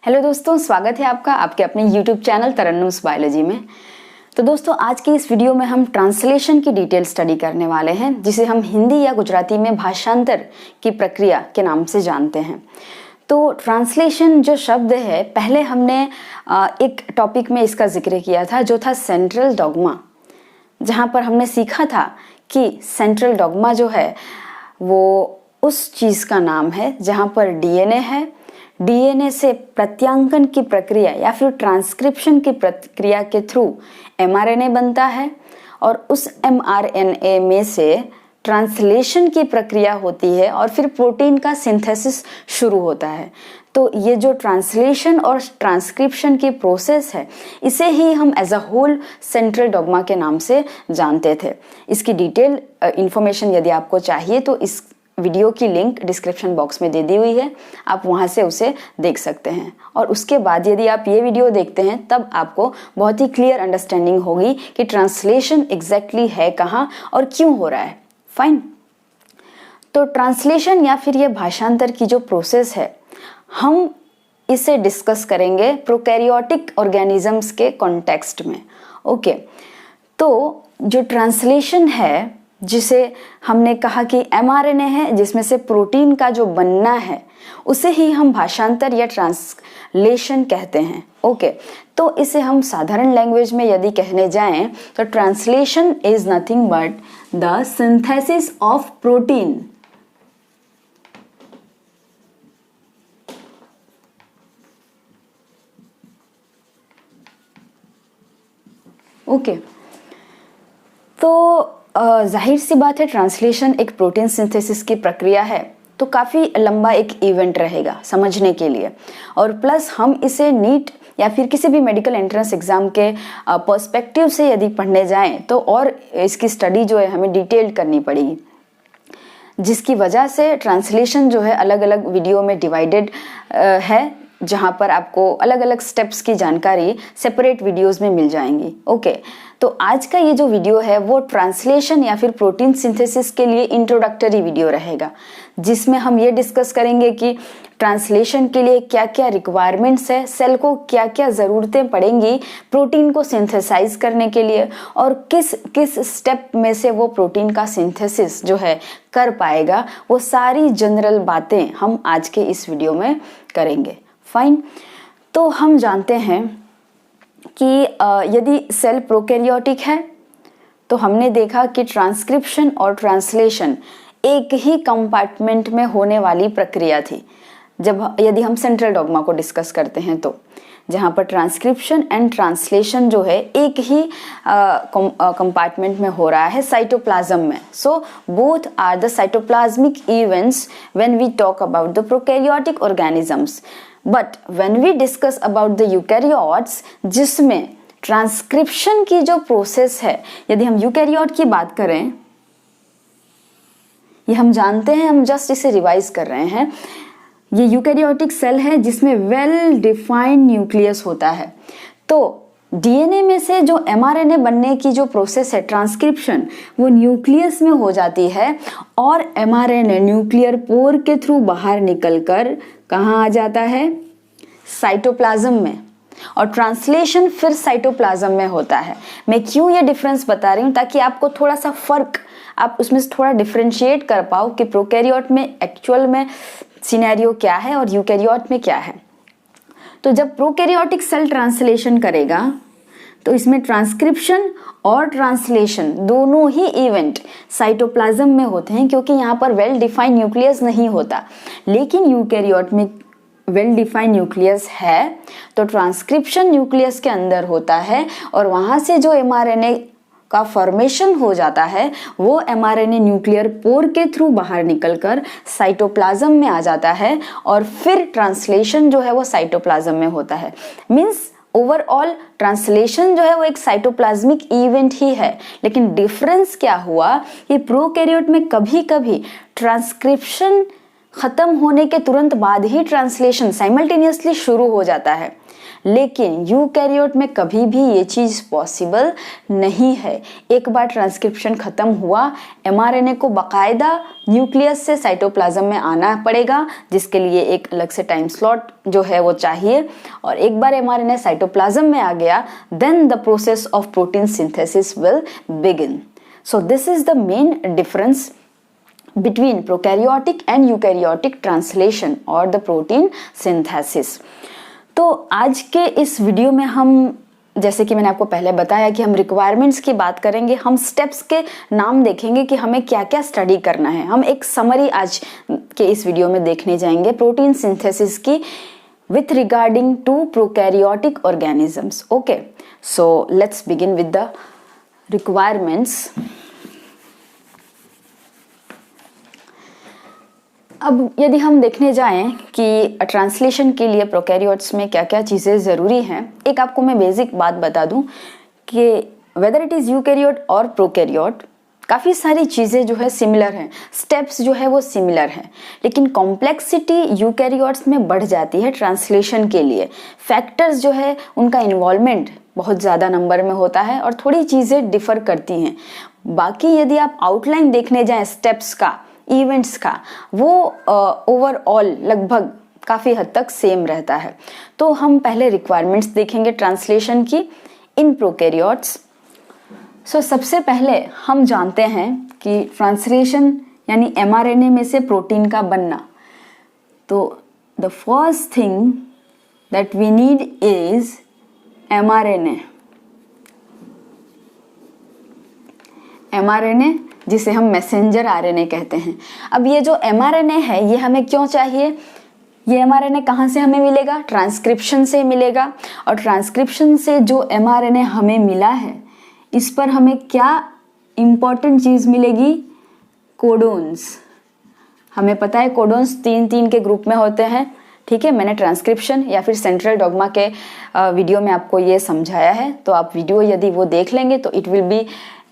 Hello दोस्तों, स्वागत है आपका आपके अपने YouTube चैनल तरन्नुम्स बायोलॉजी में। तो दोस्तों, आज की इस वीडियो में हम ट्रांसलेशन की डिटेल स्टडी करने वाले हैं, जिसे हम हिंदी या गुजराती में भाषांतर की प्रक्रिया के नाम से जानते हैं। तो ट्रांसलेशन जो शब्द है, पहले हमने एक टॉपिक में इसका जिक्र किया था, जो था सेंट्रल डॉग्मा, जहाँ पर हमने सीखा था कि सेंट्रल डॉग्मा जो है वो उस चीज़ का नाम है जहाँ पर डीएनए है। डीएनए से प्रत्यांकन की प्रक्रिया या फिर ट्रांसक्रिप्शन की प्रक्रिया के थ्रू एमआरएनए बनता है और उस एमआरएनए में से ट्रांसलेशन की प्रक्रिया होती है और फिर प्रोटीन का सिंथेसिस शुरू होता है। तो ये जो ट्रांसलेशन और ट्रांसक्रिप्शन की प्रोसेस है, इसे ही हम as a whole central dogma के नाम से जानते थे। इसकी डिटेल इंफॉर्मेशन यदि आपको चाहिए तो इस वीडियो की लिंक डिस्क्रिप्शन बॉक्स में दे दी हुई है, आप वहां से उसे देख सकते हैं। और उसके बाद यदि आप ये वीडियो देखते हैं तब आपको बहुत ही क्लियर अंडरस्टैंडिंग होगी कि ट्रांसलेशन एग्जैक्टली है कहाँ और क्यों हो रहा है। फाइन। तो ट्रांसलेशन या फिर ये भाषांतर की जो प्रोसेस है, हम इसे डिस्कस करेंगे प्रोकैरियोटिक ऑर्गेनिजम्स के कॉन्टेक्स्ट में। ओके, तो जो ट्रांसलेशन है, जिसे हमने कहा कि एमआरएनए है जिसमें से प्रोटीन का जो बनना है, उसे ही हम भाषांतर या ट्रांसलेशन कहते हैं। ओके, तो इसे हम साधारण लैंग्वेज में यदि कहने जाएं तो translation is nothing but the synthesis of protein. Okay, तो जाहिर सी बात है, ट्रांसलेशन एक प्रोटीन सिंथेसिस की प्रक्रिया है, तो काफ़ी लंबा एक इवेंट रहेगा समझने के लिए। और प्लस हम इसे नीट या फिर किसी भी मेडिकल एंट्रेंस एग्जाम के पर्सपेक्टिव से यदि पढ़ने जाएं तो और इसकी स्टडी जो है हमें डिटेल्ड करनी पड़ेगी, जिसकी वजह से ट्रांसलेशन जो है अलग अलग वीडियो में डिवाइडेड है, जहाँ पर आपको अलग अलग स्टेप्स की जानकारी सेपरेट वीडियोस में मिल जाएंगी। ओके, तो आज का ये जो वीडियो है वो ट्रांसलेशन या फिर प्रोटीन सिंथेसिस के लिए इंट्रोडक्टरी वीडियो रहेगा, जिसमें हम ये डिस्कस करेंगे कि ट्रांसलेशन के लिए क्या क्या रिक्वायरमेंट्स है, सेल को क्या क्या ज़रूरतें पड़ेंगी प्रोटीन को सिंथेसाइज करने के लिए, और किस किस स्टेप में से वो प्रोटीन का सिंथेसिस जो है कर पाएगा। वो सारी जनरल बातें हम आज के इस वीडियो में करेंगे। फाइन। तो हम जानते हैं कि यदि सेल प्रोकैरियोटिक है तो हमने देखा कि ट्रांसक्रिप्शन और ट्रांसलेशन एक ही कंपार्टमेंट में होने वाली प्रक्रिया थी। यदि हम सेंट्रल डॉग्मा को डिस्कस करते हैं तो जहाँ पर ट्रांसक्रिप्शन एंड ट्रांसलेशन जो है एक ही कंपार्टमेंट में हो रहा है, साइटोप्लाज्म में। So both are the cytoplasmic events when we talk about the prokaryotic organisms. But when we discuss about the eukaryotes, जिसमें ट्रांसक्रिप्शन की जो प्रोसेस है, यदि हम यूकैरियोट की बात करें, ये हम जानते हैं, हम जस्ट इसे रिवाइज कर रहे हैं। ये यूकैरियोटिक सेल है जिसमें वेल डिफाइंड न्यूक्लियस होता है। तो डीएनए में से जो एमआरएनए बनने की जो प्रोसेस है ट्रांसक्रिप्शन, वो न्यूक्लियस में हो जाती है और एमआरएनए न्यूक्लियर पोर के थ्रू बाहर निकलकर कहाँ आ जाता है? साइटोप्लाज्म में। और ट्रांसलेशन फिर साइटोप्लाज्म में होता है। मैं क्यों ये डिफरेंस बता रही हूँ, ताकि आपको थोड़ा सा फर्क, आप उसमें से थोड़ा डिफरेंशिएट कर पाओ कि प्रोकैरियोट में एक्चुअल में सिनेरियो क्या है और यूकैरियोट में क्या है। तो जब प्रोकैरियोटिक सेल ट्रांसलेशन करेगा तो इसमें ट्रांसक्रिप्शन और ट्रांसलेशन दोनों ही इवेंट साइटोप्लाज्म में होते हैं, क्योंकि यहाँ पर वेल डिफाइंड न्यूक्लियस नहीं होता। लेकिन यूकैरियोट में वेल डिफाइंड न्यूक्लियस है, तो ट्रांसक्रिप्शन न्यूक्लियस के अंदर होता है और वहाँ से जो एमआरएनए का फॉर्मेशन हो जाता है, वो एमआरएनए न्यूक्लियर पोर के थ्रू बाहर निकलकर साइटोप्लाज्म में आ जाता है और फिर ट्रांसलेशन जो है वो साइटोप्लाज्म में होता है। मीन्स ओवरऑल ट्रांसलेशन जो है वो एक साइटोप्लाज्मिक इवेंट ही है। लेकिन डिफरेंस क्या हुआ कि प्रोकैरियोट में कभी कभी ट्रांसक्रिप्शन खत्म होने के तुरंत बाद ही ट्रांसलेशन साइमल्टेनियसली शुरू हो जाता है, लेकिन यूकैरियोट में कभी भी ये चीज़ पॉसिबल नहीं है। एक बार ट्रांसक्रिप्शन ख़त्म हुआ, mRNA को बाकायदा न्यूक्लियस से साइटोप्लाज्म में आना पड़ेगा, जिसके लिए एक अलग से टाइम स्लॉट जो है वो चाहिए। और एक बार mRNA साइटोप्लाज्म में आ गया, then the process of protein synthesis will begin. So this is the main difference between prokaryotic and eukaryotic translation or the protein synthesis। तो आज के इस वीडियो में हम, जैसे कि मैंने आपको पहले बताया कि हम रिक्वायरमेंट्स की बात करेंगे, हम स्टेप्स के नाम देखेंगे कि हमें क्या क्या स्टडी करना है। हम एक समरी आज के इस वीडियो में देखने जाएंगे प्रोटीन सिंथेसिस की with regarding to prokaryotic organisms। Okay, so let's begin with the requirements। अब यदि हम देखने जाएं कि ट्रांसलेशन के लिए प्रोकैरियोट्स में क्या क्या चीज़ें ज़रूरी हैं, एक आपको मैं बेसिक बात बता दूं कि वेदर इट इज़ यूकैरियोट और प्रोकैरियोट, काफ़ी सारी चीज़ें जो है सिमिलर हैं, स्टेप्स जो है वो सिमिलर हैं, लेकिन कॉम्प्लेक्सिटी यूकैरियोट्स में बढ़ जाती है ट्रांसलेशन के लिए। फैक्टर्स जो है उनका इन्वॉल्वमेंट बहुत ज़्यादा नंबर में होता है और थोड़ी चीज़ें डिफ़र करती हैं। बाकी यदि आप आउटलाइन देखने जाएं स्टेप्स का, इवेंट्स का, वो ओवरऑल लगभग काफ़ी हद तक सेम रहता है। तो हम पहले रिक्वायरमेंट्स देखेंगे ट्रांसलेशन की इन प्रोकैरियोट्स। सो सबसे पहले हम जानते हैं कि ट्रांसलेशन यानी mRNA में से प्रोटीन का बनना। तो the first thing that we need is mRNA। mRNA जिसे हम मैसेंजर RNA कहते हैं। अब ये जो mRNA है ये हमें क्यों चाहिए? ये mRNA कहाँ से हमें मिलेगा? ट्रांसक्रिप्शन से मिलेगा। और ट्रांसक्रिप्शन से जो mRNA हमें मिला है, इस पर हमें क्या इम्पॉर्टेंट चीज़ मिलेगी? कोडोन्स। हमें पता है कोडोन्स 3-3 के ग्रुप में होते हैं, ठीक है। मैंने ट्रांसक्रिप्शन या फिर सेंट्रल डॉग्मा के वीडियो में आपको ये समझाया है, तो आप वीडियो यदि वो देख लेंगे तो it will be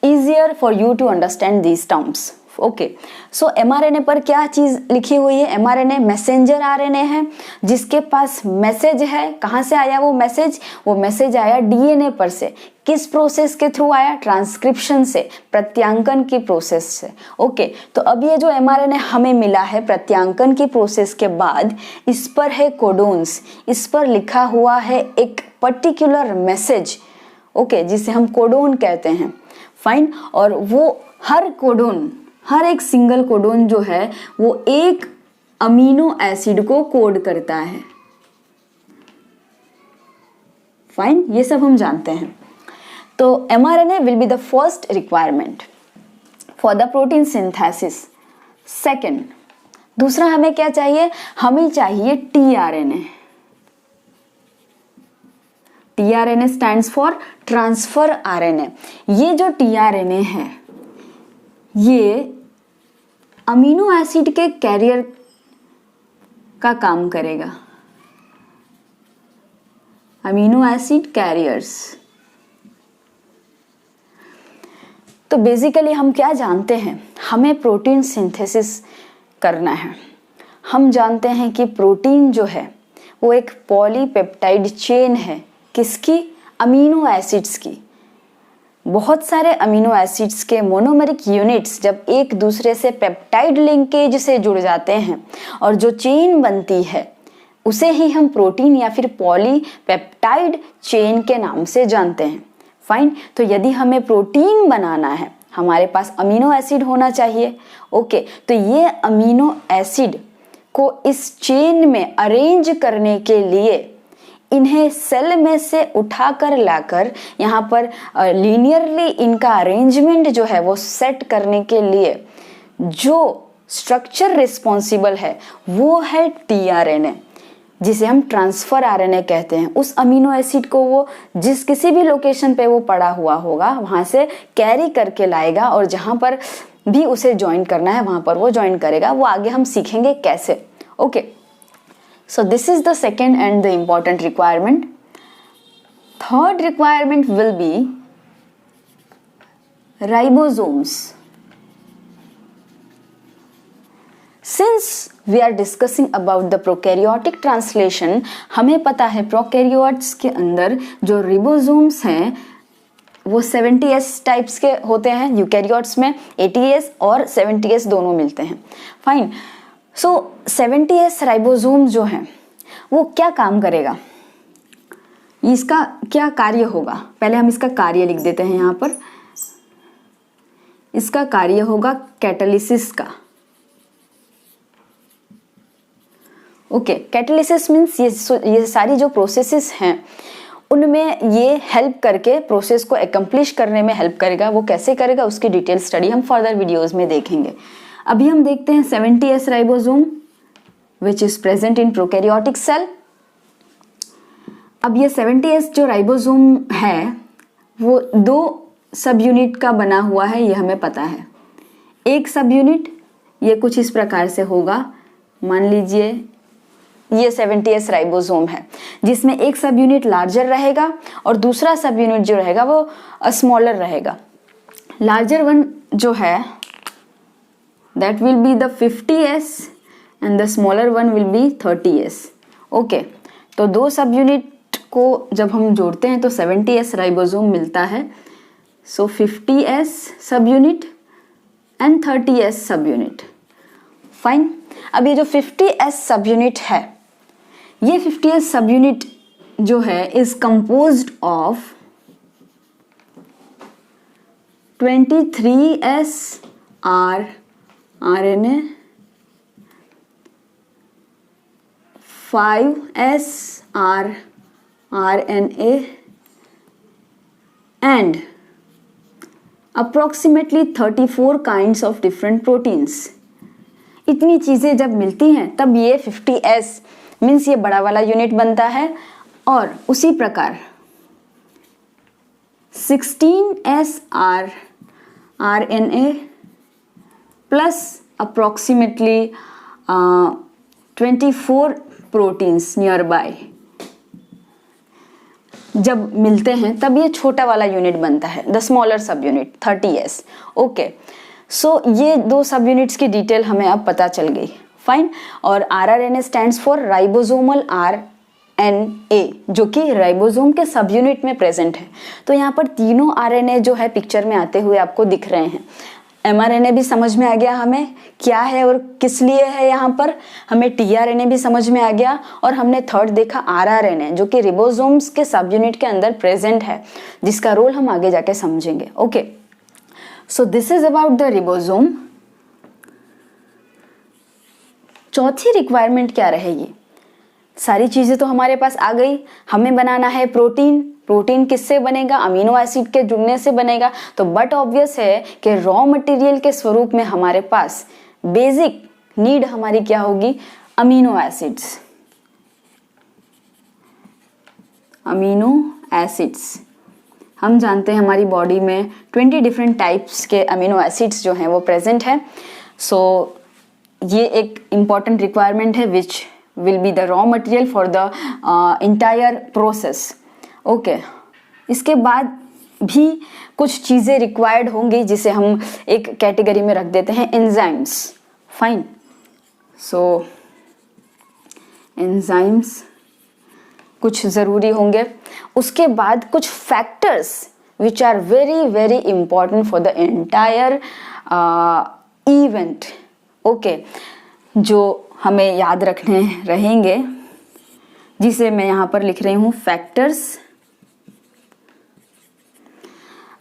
easier for you to understand these terms। Okay, so mRNA पर क्या चीज़ लिखी हुई है? mRNA मैसेंजर RNA है जिसके पास मैसेज है। कहाँ से आया वो मैसेज? वो मैसेज आया DNA पर से। किस प्रोसेस के थ्रू आया? ट्रांसक्रिप्शन से, प्रत्यांकन की प्रोसेस से। ओके, तो अब ये जो mRNA हमें मिला है प्रत्यांकन की प्रोसेस के बाद, इस पर है कोडोन्स, इस पर लिखा हुआ है एक पर्टिकुलर मैसेज, ओके, जिसे हम कोडोन कहते हैं। फाइन। और वो हर कोडोन, हर एक सिंगल कोडोन जो है वो एक अमीनो एसिड को कोड करता है। फाइन, ये सब हम जानते हैं। तो mRNA will be the first requirement for the protein synthesis. Second, दूसरा हमें क्या चाहिए? हमें चाहिए tRNA। tRNA stands for transfer RNA। ये जो tRNA है ये अमीनो एसिड के कैरियर का काम करेगा। Amino acid carriers. तो बेसिकली हम क्या जानते हैं? हमें प्रोटीन सिंथेसिस करना है। हम जानते हैं कि प्रोटीन जो है वो एक पॉलीपेप्टाइड चेन है। किसकी? अमीनो एसिड्स की। बहुत सारे अमीनो एसिड्स के मोनोमेरिक यूनिट्स जब एक दूसरे से पेप्टाइड लिंकेज से जुड़ जाते हैं और जो चेन बनती है उसे ही हम प्रोटीन या फिर पॉलीपेप्टाइड चेन के नाम से जानते हैं। फाइन, तो यदि हमें प्रोटीन बनाना है हमारे पास अमीनो एसिड होना चाहिए। ओके, तो ये अमीनो एसिड को इस चेन में अरेंज करने के लिए इन्हें सेल में से उठाकर लाकर यहाँ पर लीनियरली इनका अरेंजमेंट जो है वो सेट करने के लिए जो स्ट्रक्चर रिस्पॉन्सिबल है वो है tRNA, जिसे हम ट्रांसफर RNA कहते हैं। उस अमीनो एसिड को वो जिस किसी भी लोकेशन पे वो पड़ा हुआ होगा वहाँ से कैरी करके लाएगा और जहाँ पर भी उसे ज्वाइन करना है वहाँ पर वो ज्वाइन करेगा। वो आगे हम सीखेंगे कैसे। Okay, so this is the second and the important requirement। Third requirement will be ribosomes। Since we are discussing about the prokaryotic translation, हमें पता है प्रोकैरियोट्स के अंदर जो रिबोसोम्स हैं वो 70S टाइप्स के होते हैं, यूकैरियोट्स में 80S और 70S दोनों मिलते हैं। फाइन, सो 70S राइबोसोम जो है वो क्या काम करेगा, इसका क्या कार्य होगा, पहले हम इसका कार्य लिख देते हैं यहाँ पर। इसका कार्य होगा कैटालिसिस का। ओके, कैटालिसिस मीन्स ये सारी जो प्रोसेसेस हैं उनमें ये हेल्प करके प्रोसेस को एकम्प्लिश करने में हेल्प करेगा। वो कैसे करेगा उसकी डिटेल स्टडी हम फर्दर वीडियोस में देखेंगे। अभी हम देखते हैं 70S ribosome which is present in prokaryotic cell. अब ये 70S जो राइबोसोम है वो 2 सब यूनिट का बना हुआ है, ये हमें पता है। एक सब यूनिट ये कुछ इस प्रकार से होगा, मान लीजिए ये 70S राइबोसोम है जिसमें एक सब यूनिट लार्जर रहेगा और दूसरा सब यूनिट जो रहेगा वो स्मॉलर रहेगा। लार्जर वन जो है that will be the 50S and the smaller one will be 30S। Okay, तो 2 सब यूनिट को जब हम जोड़ते हैं तो 70S राइबोसोम मिलता है। सो 50S सब यूनिट एंड 30S सब यूनिट। फाइन, अब ये जो 50S सब यूनिट है, ये 50S सब यूनिट जो है is composed of 23S RNA, 5S RNA and approximately 34 kinds of different proteins। इतनी चीजें जब मिलती हैं तब ये 50S मीन्स ये बड़ा वाला यूनिट बनता है। और उसी प्रकार 16S RNA plus approximately 24 proteins near by जब मिलते हैं तब ये छोटा वाला यूनिट बनता है, the smaller subunit 30S। Okay, so ये 2 सब यूनिट्स की डिटेल हमें अब पता चल गई। फाइन, और RRNA stands for ribosomal RNA जो कि राइबोसोम के सब यूनिट में प्रेजेंट है। तो यहाँ पर तीनों RNA जो है पिक्चर में आते हुए आपको दिख रहे हैं। mRNA भी समझ में आ गया हमें क्या है और किस लिए है, यहाँ पर हमें tRNA भी समझ में आ गया और हमने थर्ड देखा RRNA जो कि रिबोसोम्स के सब यूनिट के अंदर प्रेजेंट है जिसका रोल हम आगे जाके समझेंगे। Okay, so this is about the ribosome. चौथी रिक्वायरमेंट क्या रहेगी, सारी चीजें तो हमारे पास आ गई, हमें बनाना है प्रोटीन। प्रोटीन किससे बनेगा, अमीनो एसिड के जुड़ने से बनेगा। तो बट ऑब्वियस है कि रॉ मटेरियल के स्वरूप में हमारे पास बेसिक नीड हमारी क्या होगी, अमीनो एसिड्स। अमीनो एसिड्स हम जानते हैं हमारी बॉडी में 20 डिफरेंट टाइप्स के अमीनो एसिड्स जो हैं वो प्रेजेंट है। सो ये एक इम्पॉर्टेंट रिक्वायरमेंट है which will be the raw material for the entire process. Okay, इसके बाद भी कुछ चीज़ें रिक्वायर्ड होंगी जिसे हम एक कैटेगरी में रख देते हैं, एंजाइम्स। फाइन, सो एंजाइम्स कुछ ज़रूरी होंगे। उसके बाद कुछ factors which are very very important for the entire event. Okay, जो हमें याद रखने रहेंगे जिसे मैं यहाँ पर लिख रही हूँ फैक्टर्स।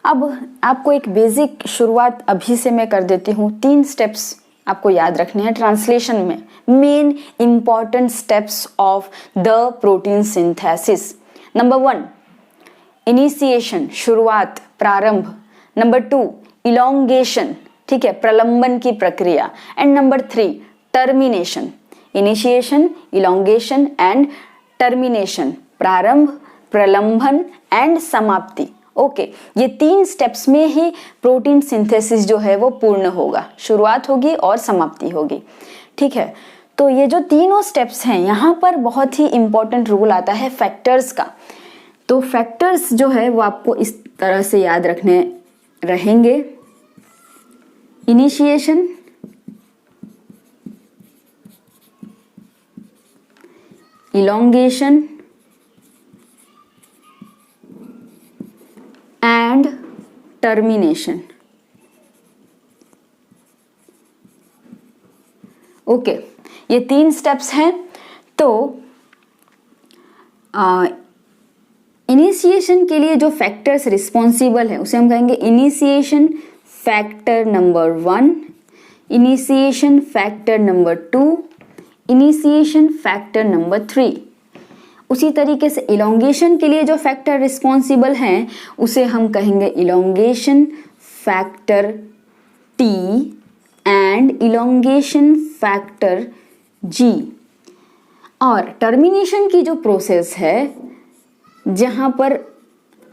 अब आपको एक बेसिक शुरुआत अभी से मैं कर देती हूँ। 3 स्टेप्स आपको याद रखने हैं ट्रांसलेशन में, main important steps of the protein synthesis. Number 1 initiation, शुरुआत, प्रारंभ। नंबर 2 इलोंगेशन, ठीक है, प्रलंबन की प्रक्रिया। And number 3 termination. Initiation, elongation and termination, प्रारंभ, प्रलंबन एंड समाप्ति। ओके, ये 3 स्टेप्स में ही प्रोटीन सिंथेसिस जो है वो पूर्ण होगा, शुरुआत होगी और समाप्ति होगी। ठीक है, तो ये जो तीनों स्टेप्स हैं यहाँ पर बहुत ही इंपॉर्टेंट रोल आता है फैक्टर्स का। तो फैक्टर्स जो है वो आपको इस तरह से याद रखने रहेंगे। Initiation, elongation and termination. Okay, ये 3 स्टेप्स हैं। तो इनिशिएशन के लिए जो फैक्टर्स रिस्पॉन्सिबल है उसे हम कहेंगे initiation factor number 1, initiation factor number 2, initiation factor number 3। उसी तरीके से इलोंगेशन के लिए जो फैक्टर रिस्पॉन्सिबल हैं उसे हम कहेंगे elongation factor T and elongation factor G। और टर्मिनेशन की जो प्रोसेस है जहाँ पर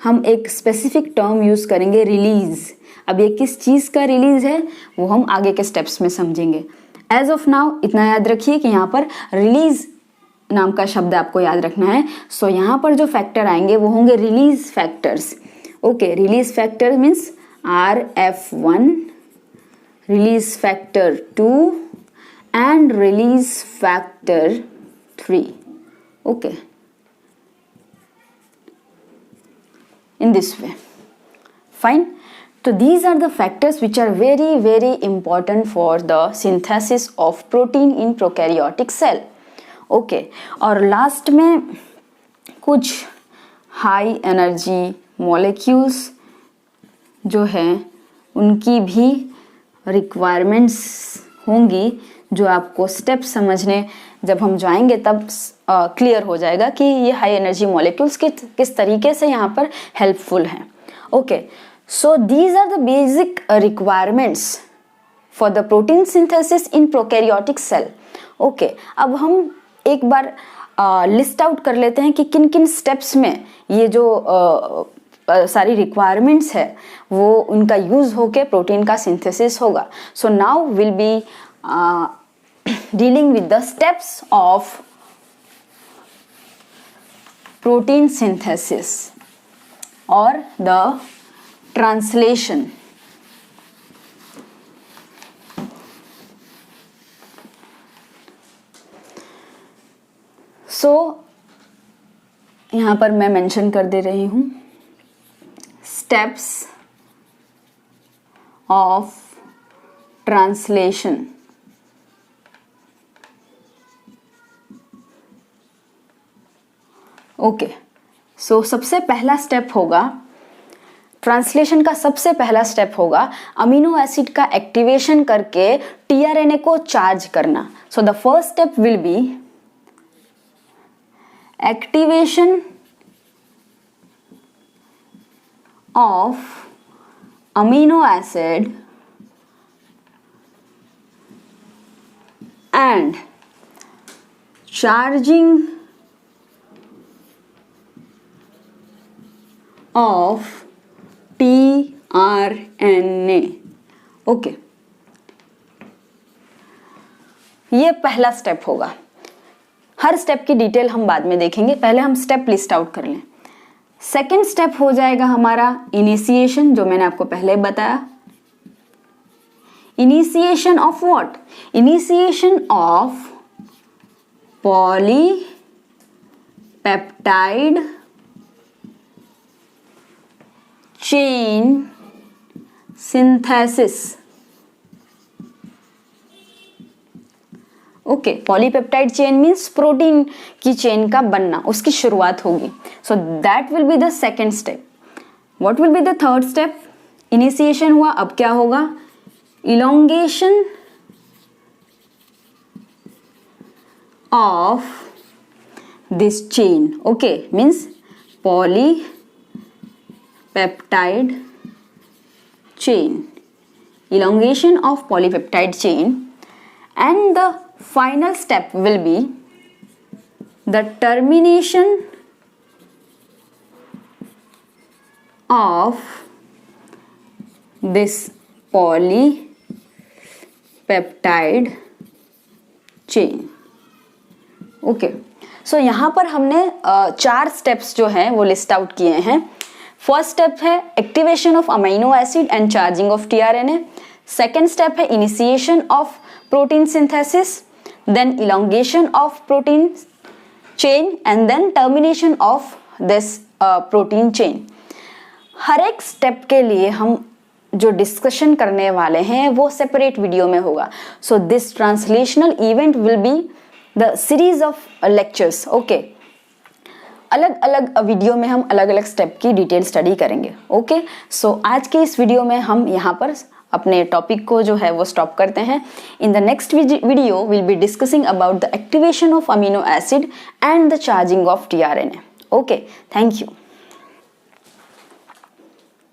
हम एक स्पेसिफिक टर्म यूज करेंगे रिलीज। अब ये किस चीज़ का रिलीज है वो हम आगे के स्टेप्स में समझेंगे। एज ऑफ नाउ इतना याद रखिए कि यहाँ पर रिलीज नाम का शब्द आपको याद रखना है। सो यहाँ पर जो फैक्टर आएंगे वो होंगे release factors. Okay, release factor means RF1, release factor 2 and release factor 3। Okay, in this way. Fine. So these are the factors which are very very important for the synthesis of protein in prokaryotic cell. Okay. और last में कुछ high energy molecules जो हैं उनकी भी requirements होंगी जो आपको स्टेप समझने जब हम जाएंगे तब क्लियर हो जाएगा कि ये हाई एनर्जी मॉलिक्यूल्स किस तरीके से यहाँ पर हेल्पफुल हैं। Okay, so these are the basic requirements for the protein synthesis in prokaryotic cell. Okay, अब हम एक बार लिस्ट आउट कर लेते हैं कि किन किन स्टेप्स में ये जो सारी रिक्वायरमेंट्स है वो उनका यूज होके प्रोटीन का सिंथेसिस होगा। So now will be dealing with the steps of protein synthesis or the translation. So यहाँ पर मैं मेंशन कर दे रही हूँ steps of translation. ओके, सो सबसे पहला स्टेप होगा ट्रांसलेशन का। सबसे पहला स्टेप होगा अमीनो एसिड का एक्टिवेशन करके टीआरएनए को चार्ज करना। So the first step will be activation of amino acid and charging of tRNA. Okay, ये पहला स्टेप होगा। हर स्टेप की डिटेल हम बाद में देखेंगे, पहले हम स्टेप लिस्ट आउट कर लें। सेकेंड स्टेप हो जाएगा हमारा इनिशिएशन, जो मैंने आपको पहले बताया। Initiation of what? Initiation of polypeptide chain synthesis. Okay, polypeptide chain means protein की चेन का बनना, उसकी शुरुआत होगी। So that will be the second step. What will be the third step? Initiation हुआ, अब क्या होगा? Elongation of this chain. Okay, means polypeptide chain, elongation of polypeptide chain, and the final step will be the termination of this polypeptide chain. Okay, so यहाँ पर हमने 4 steps जो हैं वो लिस्ट आउट किए हैं। फर्स्ट स्टेप है activation of amino acid and charging of tRNA. Second step है initiation of protein synthesis, then elongation of protein chain and then termination of this protein chain. हर एक step के लिए हम जो डिस्कशन करने वाले हैं वो सेपरेट वीडियो में होगा. So this translational event will be the series of lectures. Okay, अलग अलग वीडियो में हम अलग अलग स्टेप की डिटेल स्टडी करेंगे. ओके, सो आज के इस वीडियो में हम यहाँ पर अपने टॉपिक को जो है वो स्टॉप करते हैं. In the next video will be discussing about the activation of amino acid and the charging of tRNA. Okay, thank you.